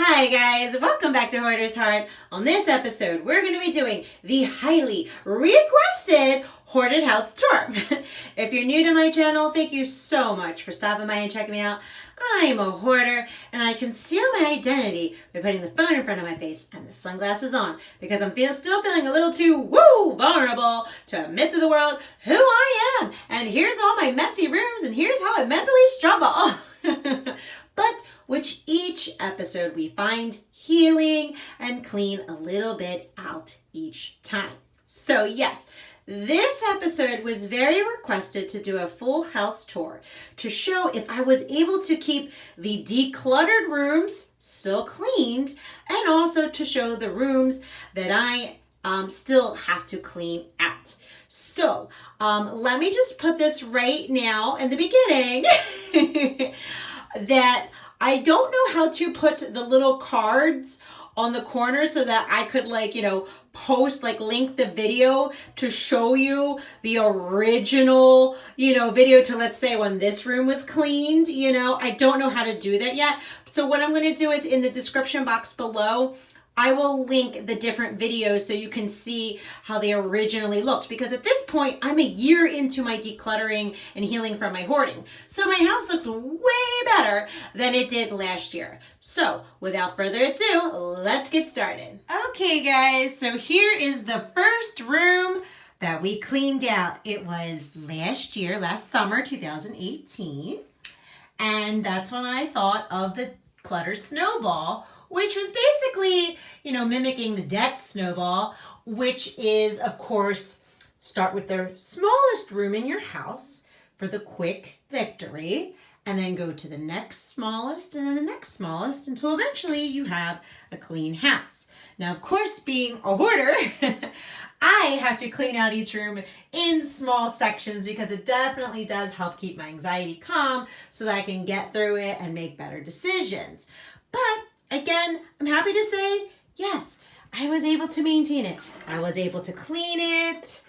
Hi guys, welcome back to Hoarders Heart. On this episode, we're going to be doing the highly requested Hoarded House Tour. If you're new to my channel, thank you so much for stopping by and checking me out. I'm a hoarder, and I conceal my identity by putting the phone in front of my face and the sunglasses on because I'm still feeling a little too vulnerable to admit to the world who I am. And here's all my messy rooms, and here's how I mentally struggle. But which each episode we find healing and clean a little bit out each time. So yes, this episode was very requested to do a full house tour to show if I was able to keep the decluttered rooms still cleaned and also to show the rooms that I still have to clean out. So let me just put this right now in the beginning that I don't know how to put the little cards on the corner so that I could post, link the video to show you the original, video to, let's say, when this room was cleaned. I don't know how to do that yet. So what I'm going to do is in the description box below, I will link the different videos so you can see how they originally looked. Because at this point, I'm a year into my decluttering and healing from my hoarding. So my house looks way better than it did last year. So without further ado, let's get started. Okay guys, so here is the first room that we cleaned out. It was last summer, 2018. And that's when I thought of the clutter snowball, which was basically, mimicking the debt snowball, which is, of course, start with the smallest room in your house for the quick victory, and then go to the next smallest and then the next smallest until eventually you have a clean house. Now, of course, being a hoarder, I have to clean out each room in small sections because it definitely does help keep my anxiety calm so that I can get through it and make better decisions. But again, I'm happy to say, yes, I was able to maintain it. I was able to clean it.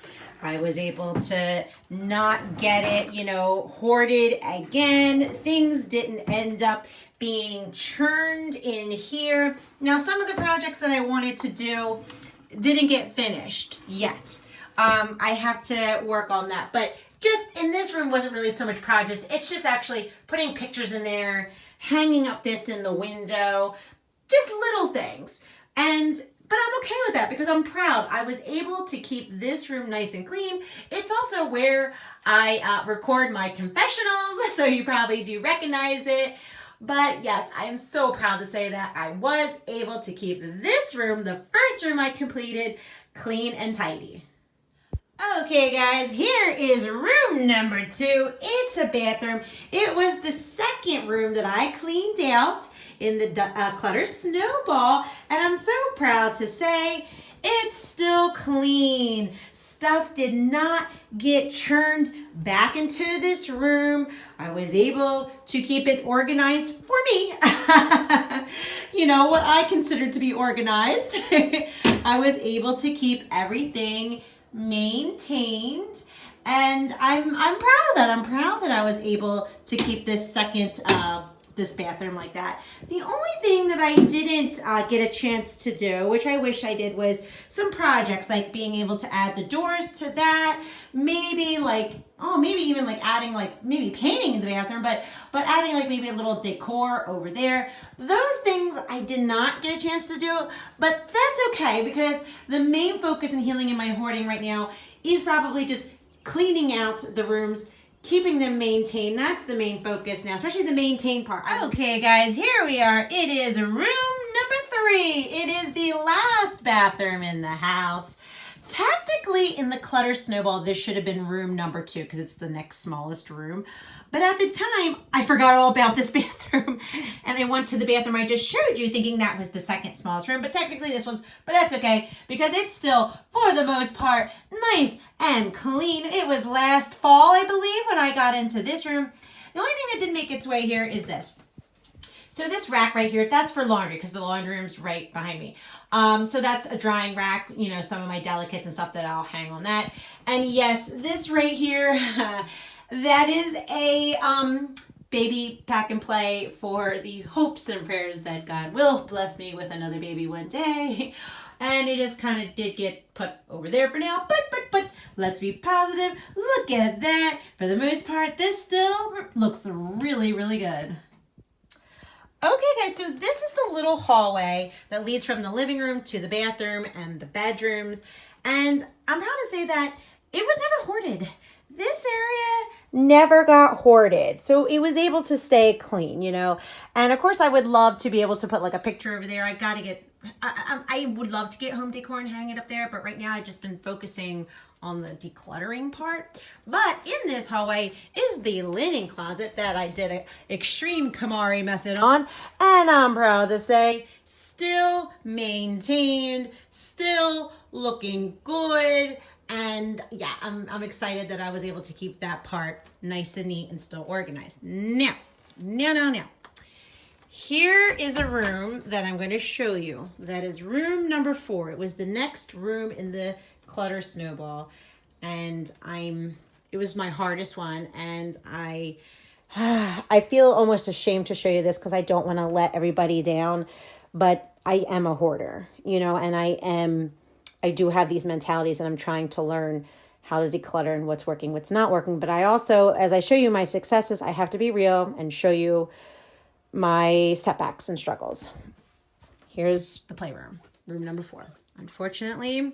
I was able to not get it, hoarded again. Things didn't end up being churned in here. Now, some of the projects that I wanted to do didn't get finished yet. I have to work on that. But just in this room wasn't really so much projects. It's just actually putting pictures in there, hanging up this in the window, just little things. But I'm okay with that because I'm proud. I was able to keep this room nice and clean. It's also where I record my confessionals, so you probably do recognize it. But yes, I am so proud to say that I was able to keep this room, the first room I completed, clean and tidy. Okay guys, here is room number 2. It's a bathroom. It was the second room that I cleaned out in the clutter snowball, and I'm so proud to say it's still clean. Stuff did not get churned back into this room. I was able to keep it organized for me. What I considered to be organized. I was able to keep everything maintained, and I'm proud of that. I'm proud that I was able to keep this this bathroom like that. The only thing that I didn't get a chance to do, which I wish I did, was some projects like being able to add the doors to that, maybe even adding maybe painting in the bathroom, but adding maybe a little decor over there. Those things I did not get a chance to do, but that's okay because the main focus in healing in my hoarding right now is probably just cleaning out the rooms, keeping them maintained. That's the main focus now, especially the maintain part. Okay guys, here we are. It is room number 3. It is the last bathroom in the house. Technically, in the clutter snowball, this should have been room number 2 because it's the next smallest room. But at the time, I forgot all about this bathroom. And I went to the bathroom I just showed you thinking that was the second smallest room. But technically this was, but that's okay because it's still, for the most part, nice and clean. It was last fall, I believe, when I got into this room. The only thing that didn't make its way here is this. So this rack right here, that's for laundry because the laundry room's right behind me. So that's a drying rack, some of my delicates and stuff that I'll hang on that. And yes, this right here, that is a baby pack and play for the hopes and prayers that God will bless me with another baby one day. And it just kind of did get put over there for now. But let's be positive. Look at that. For the most part, this still looks really, really good. Okay, guys, so this is the little hallway that leads from the living room to the bathroom and the bedrooms. And I'm proud to say that it was never hoarded. This area never got hoarded. So it was able to stay clean, you know. And of course, I would love to be able to put like a picture over there. I would love to get home decor and hang it up there. But right now, I've just been focusing on the decluttering part. But in this hallway is the linen closet that I did an extreme KonMari method on. And I'm proud to say, still maintained, still looking good. And yeah, I'm excited that I was able to keep that part nice and neat and still organized. Now. Here is a room that I'm going to show you. That is room number 4. It was the next room in the clutter snowball, and it was my hardest one, and I feel almost ashamed to show you this because I don't want to let everybody down, but I am a hoarder, you know, and I do have these mentalities, and I'm trying to learn how to declutter and what's working, what's not working. But I also, as I show you my successes, I have to be real and show you my setbacks and struggles. Here's the playroom, room number 4. Unfortunately,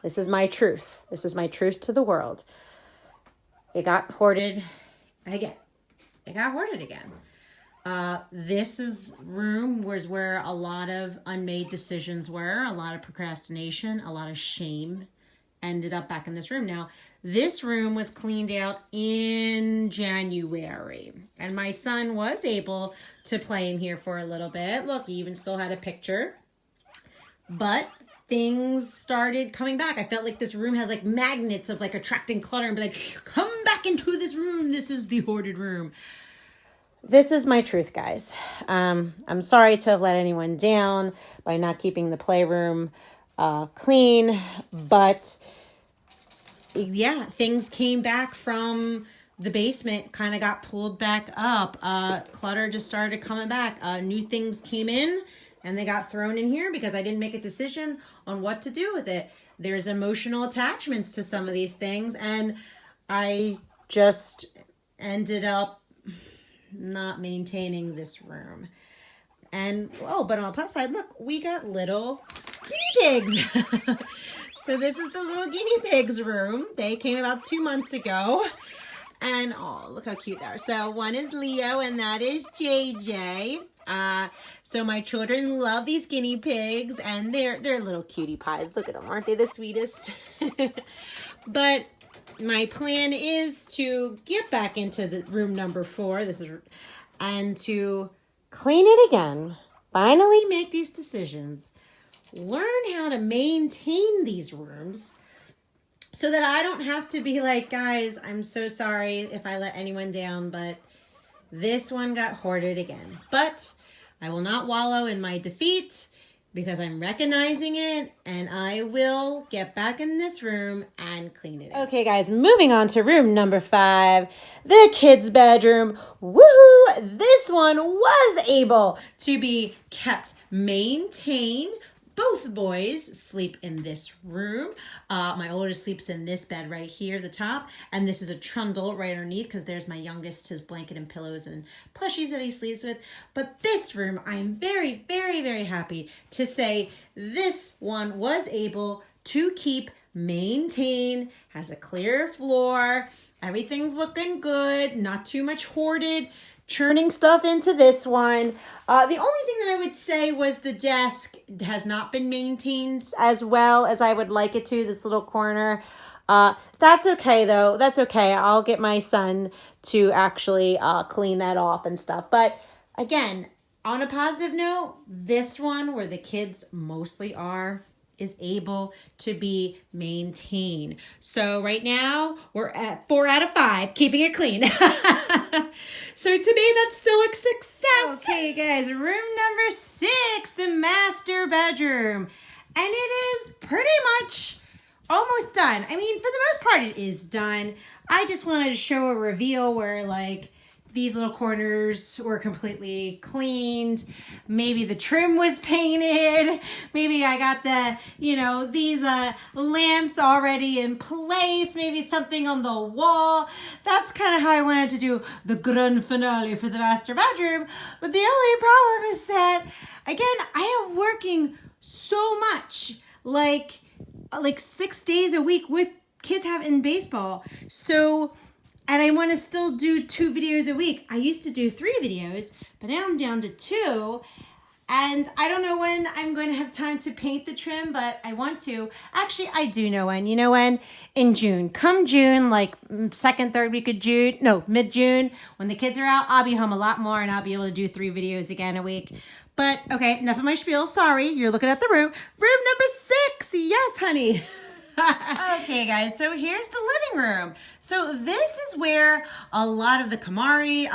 this is my truth. This is my truth to the world. It got hoarded again. This room was where a lot of unmade decisions were, a lot of procrastination, a lot of shame ended up back in this room. Now, this room was cleaned out in January, and my son was able to play in here for a little bit. Look, he even still had a picture, but things started coming back. I felt like this room has like magnets of like attracting clutter and be like, come back into this room. This is the hoarded room. This is my truth, guys. I'm sorry to have let anyone down by not keeping the playroom clean, but yeah, things came back from the basement, kind of got pulled back up. Clutter just started coming back. New things came in and they got thrown in here because I didn't make a decision on what to do with it. There's emotional attachments to some of these things, and I just ended up not maintaining this room. And, but on the plus side, look, we got little guinea pigs. So this is the little guinea pigs room. They came about 2 months ago. And, oh, look how cute they are. So one is Leo and that is JJ. So my children love these guinea pigs, and they're little cutie pies. Look at them. Aren't they the sweetest? But my plan is to get back into the room number 4. And to clean it again. Finally make these decisions. Learn how to maintain these rooms so that I don't have to be like, guys, I'm so sorry if I let anyone down, but this one got hoarded again. But I will not wallow in my defeat because I'm recognizing it, and I will get back in this room and clean it up. Okay, guys, moving on to room number 5, the kids' bedroom. Woohoo! This one was able to be kept maintained. Both boys sleep in this room. My oldest sleeps in this bed right here, the top. And this is a trundle right underneath because there's my youngest, his blanket and pillows and plushies that he sleeps with. But this room, I'm very, very, very happy to say this one was able to keep maintained, has a clear floor. Everything's looking good, not too much hoarded. Churning stuff into this one. The only thing that I would say was the desk has not been maintained as well as I would like it to, this little corner. That's okay though. That's okay. I'll get my son to actually clean that off and stuff. But again, on a positive note, this one where the kids mostly are is able to be maintained. So right now we're at 4 out of 5, keeping it clean. So to me, that's still a success. Okay, guys, room number 6, the master bedroom. And it is pretty much almost done. I mean, for the most part, it is done. I just wanted to show a reveal where, like, these little corners were completely cleaned. Maybe the trim was painted. Maybe I got the, these lamps already in place. Maybe something on the wall. That's kind of how I wanted to do the grand finale for the master bedroom. But the only problem is that, again, I am working so much, like 6 days a week with kids having baseball. So, and I want to still do 2 videos a week. I used to do 3 videos, but now I'm down to 2. And I don't know when I'm going to have time to paint the trim, but I want to. Actually, I do know when. You know when? In June. Come June, like 2nd, 3rd week of June. No, mid-June. When the kids are out, I'll be home a lot more and I'll be able to do 3 videos again a week. But, okay, enough of my spiel. Sorry, you're looking at the room. Room number 6. Yes, honey. Okay, guys, so here's the living room. So this is where a lot of the Kamari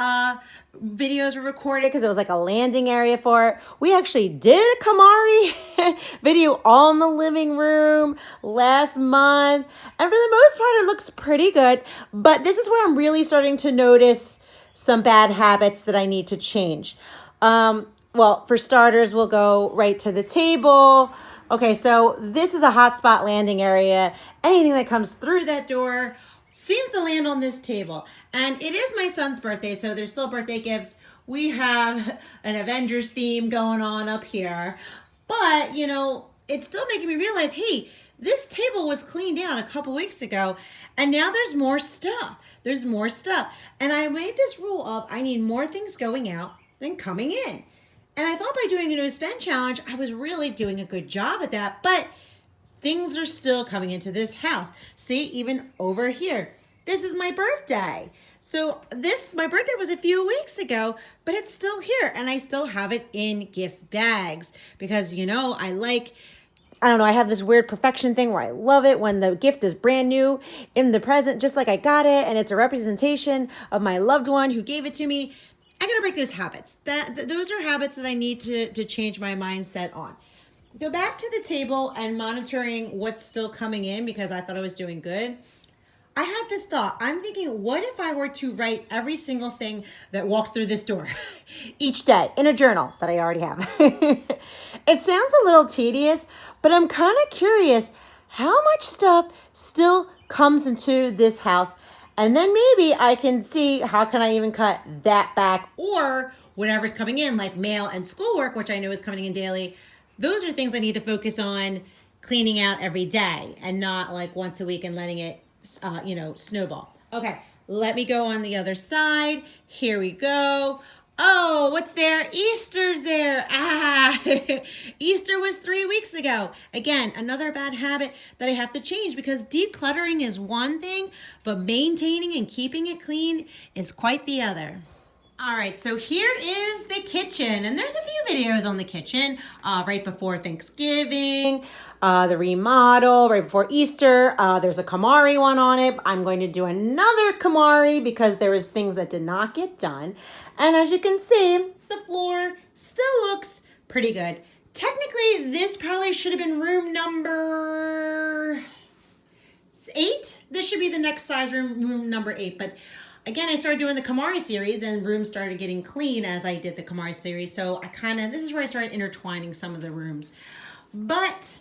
videos were recorded because it was like a landing area for it. We actually did a Kamari video all in the living room last month. And for the most part, it looks pretty good. But this is where I'm really starting to notice some bad habits that I need to change. Well, for starters, we'll go right to the table. Okay, so this is a hotspot landing area. Anything that comes through that door seems to land on this table. And it is my son's birthday, so there's still birthday gifts. We have an Avengers theme going on up here. But, it's still making me realize, hey, this table was cleaned out a couple weeks ago, and now there's more stuff. There's more stuff. And I made this rule of I need more things going out than coming in. And I thought by doing a no spend challenge, I was really doing a good job at that. But things are still coming into this house. See, even over here. This is my birthday. So my birthday was a few weeks ago, but it's still here. And I still have it in gift bags. Because, I have this weird perfection thing where I love it when the gift is brand new in the present, just like I got it. And it's a representation of my loved one who gave it to me. I gotta break those habits. Those are habits that I need to change my mindset on. Go back to the table and monitoring what's still coming in because I thought I was doing good. I had this thought. I'm thinking, what if I were to write every single thing that walked through this door each day in a journal that I already have? It sounds a little tedious, but I'm kind of curious how much stuff still comes into this house. And then maybe I can see how can I even cut that back or whatever's coming in like mail and schoolwork, which I know is coming in daily. Those are things I need to focus on cleaning out every day and not like once a week and letting it, snowball. Okay, let me go on the other side. Here we go. Oh, what's there? Easter's there. Easter was 3 weeks ago. Again, another bad habit that I have to change because decluttering is one thing, but maintaining and keeping it clean is quite the other. All right, so here is the kitchen, and there's a few videos on the kitchen right before Thanksgiving, the remodel, right before Easter. There's a Kamari one on it. I'm going to do another Kamari because there was things that did not get done. And as you can see, the floor still looks pretty good. Technically, this probably should have been room number 8. This should be the next size room number 8, but again, I started doing the Kamari series and rooms started getting clean as I did the Kamari series. So this is where I started intertwining some of the rooms. But,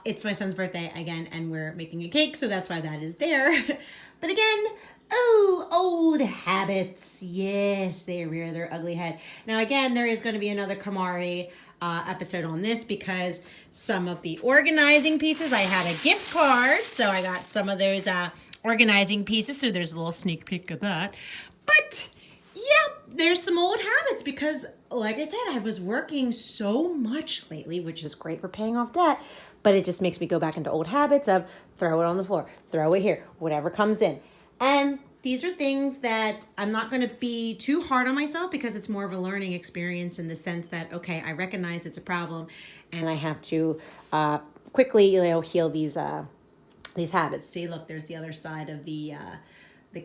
it's my son's birthday again and we're making a cake. So that's why that is there. But again, old habits. Yes, they rear their ugly head. Now again, there is going to be another Kamari episode on this because some of the organizing pieces, I had a gift card. So I got some of those organizing pieces, so there's a little sneak peek of that. But yeah, there's some old habits because like I said, I was working so much lately, which is great for paying off debt, but it just makes me go back into old habits of throw it on the floor, throw it here, whatever comes in. And these are things that I'm not going to be too hard on myself because it's more of a learning experience in the sense that, okay, I recognize it's a problem and I have to quickly, heal these habits. See, look, there's the other side of the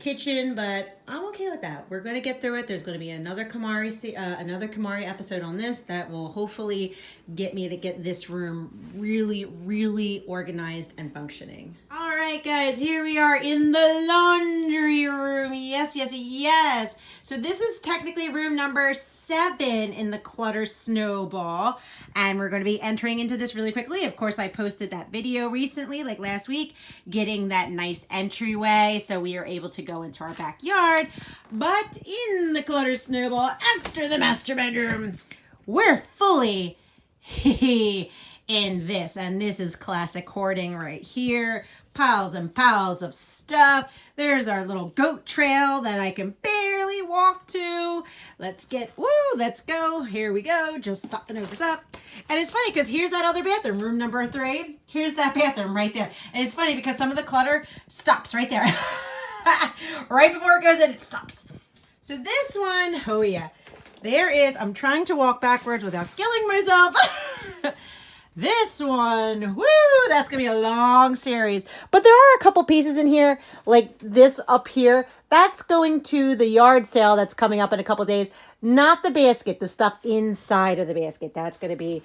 kitchen, but I'm okay with that. We're going to get through it. There's going to be another Kamari episode on this that will hopefully get me to get this room really, really organized and functioning. All right, right, guys, here we are in the laundry room. Yes, yes, yes. So this is technically room number 7 in the clutter snowball. And we're going to be entering into this really quickly. Of course, I posted that video recently, like last week, getting that nice entryway so we are able to go into our backyard. But in the clutter snowball, after the master bedroom, we're fully in this, and this is classic hoarding right here. Piles and piles of stuff. There's our little goat trail that I can barely walk to. Let's go. Here we go. Just stopping over up. And it's funny because here's that other bathroom, room number 3. Here's that bathroom right there. And it's funny because some of the clutter stops right there. Right before it goes in, it stops. So this one, oh yeah, there is, I'm trying to walk backwards without killing myself. This one, woo, that's going to be a long series. But there are a couple pieces in here, like this up here. That's going to the yard sale that's coming up in a couple days. Not the basket, the stuff inside of the basket. That's going to be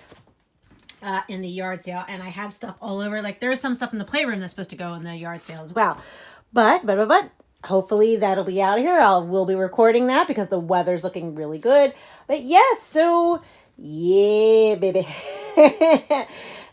in the yard sale. And I have stuff all over. Like there's some stuff in the playroom that's supposed to go in the yard sale as well. But hopefully that'll be out here. We'll be recording that because the weather's looking really good. But yes, so yeah, baby.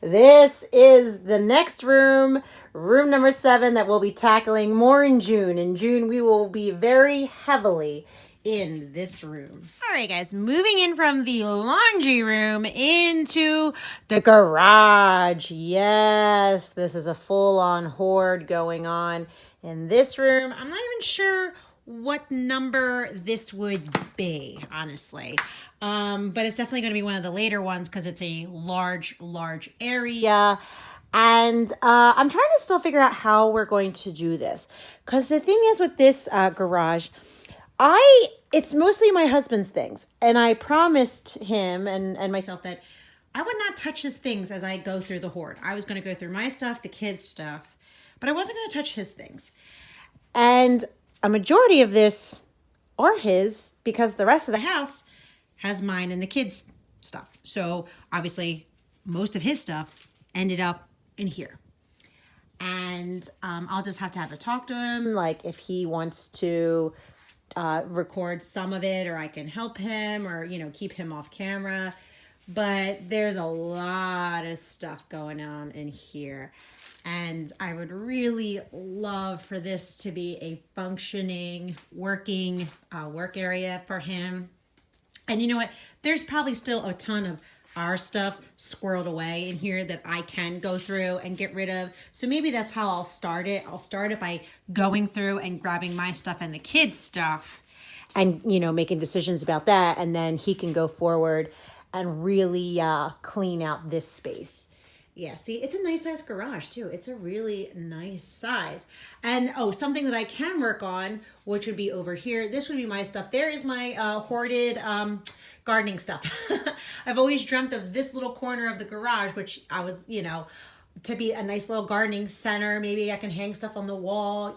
This is the next room, room number 7, that we'll be tackling more in June. In June, we will be very heavily in this room. All right, guys, moving in from the laundry room into the garage. Yes, this is a full-on hoard going on in this room. I'm not even sure what number this would be, honestly. But it's definitely going to be one of the later ones because it's a large area. And I'm trying to still figure out how we're going to do this. Because the thing is with this garage, it's mostly my husband's things. And I promised him and myself that I would not touch his things as I go through the hoard. I was going to go through my stuff, the kids' stuff, but I wasn't going to touch his things. And a majority of this are his because the rest of the house has mine and the kids' stuff. So obviously most of his stuff ended up in here. And I'll just have to have a talk to him, like if he wants to record some of it, or I can help him, or keep him off camera. But there's a lot of stuff going on in here. And I would really love for this to be a functioning, working work area for him. And you know what? There's probably still a ton of our stuff squirreled away in here that I can go through and get rid of. So maybe that's how I'll start it. I'll start it by going through and grabbing my stuff and the kids' stuff and, making decisions about that. And then he can go forward and really clean out this space. Yeah, see, it's a nice size garage too. It's a really nice size. And something that I can work on, which would be over here. This would be my stuff. There is my hoarded gardening stuff. I've always dreamt of this little corner of the garage, which I was, to be a nice little gardening center. Maybe I can hang stuff on the wall,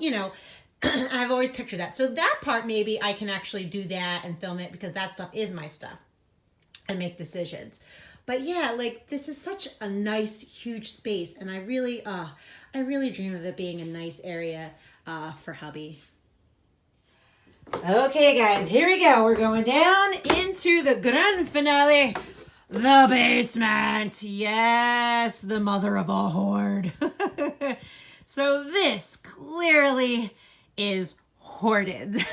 I've always pictured that. So that part, maybe I can actually do that and film it because that stuff is my stuff and make decisions. But yeah, like this is such a nice, huge space. And I really dream of it being a nice area for hubby. Okay, guys, here we go. We're going down into the grand finale, the basement. Yes, the mother of all hoard. So this clearly is hoarded.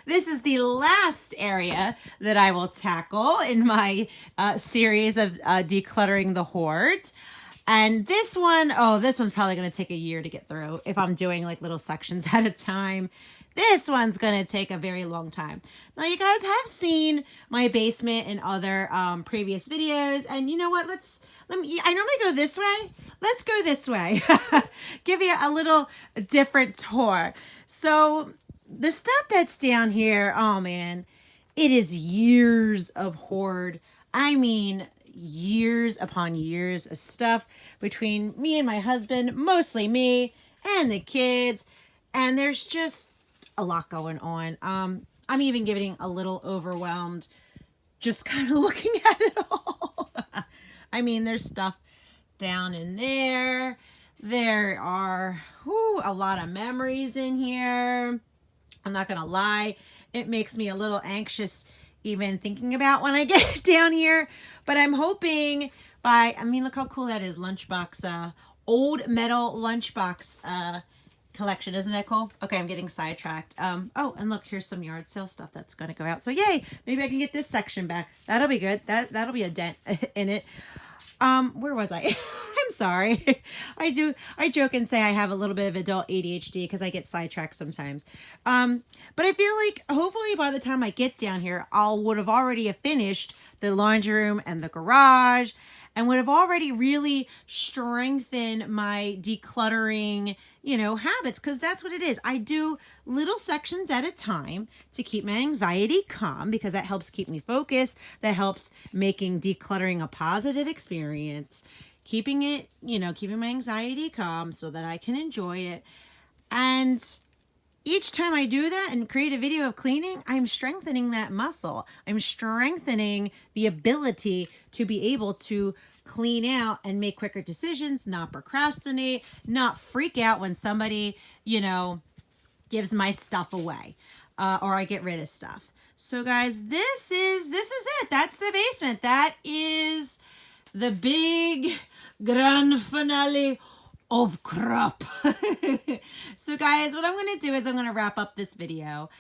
This is the last area that I will tackle in my series of decluttering the hoard. And this one's probably going to take a year to get through if I'm doing like little sections at a time. This one's going to take a very long time. Now, you guys have seen my basement in other previous videos. And you know what? I normally go this way. Let's go this way. Give you a little different tour. So the stuff that's down here, oh man, it is years of hoard. I mean, years upon years of stuff between me and my husband, mostly me and the kids. And there's just a lot going on. I'm even getting a little overwhelmed just kind of looking at it all. I mean, there's stuff down in there. There are a lot of memories in here. I'm not gonna lie, it makes me a little anxious even thinking about when I get down here. But I'm hoping look how cool that is. Lunchbox, old metal lunchbox collection. Isn't that cool? Okay, I'm getting sidetracked. Oh, and look, here's some yard sale stuff that's gonna go out. So yay, maybe I can get this section back. That'll be good. That'll be a dent in it. Where was I? I'm sorry. I joke and say I have a little bit of adult ADHD because I get sidetracked sometimes. But I feel like hopefully by the time I get down here, would have already finished the laundry room and the garage, and would have already really strengthened my decluttering, habits, because that's what it is. I do little sections at a time to keep my anxiety calm, because that helps keep me focused. That helps making decluttering a positive experience, keeping my anxiety calm so that I can enjoy it. And each time I do that and create a video of cleaning, I'm strengthening that muscle. I'm strengthening the ability to be able to clean out and make quicker decisions, not procrastinate, not freak out when somebody, gives my stuff away, or I get rid of stuff. So guys, this is it. That's the basement. That is the big grand finale of crap. So guys, what I'm going to do is I'm going to wrap up this video.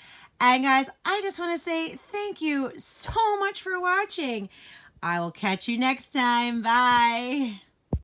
And guys, I just want to say thank you so much for watching. I will catch you next time. Bye.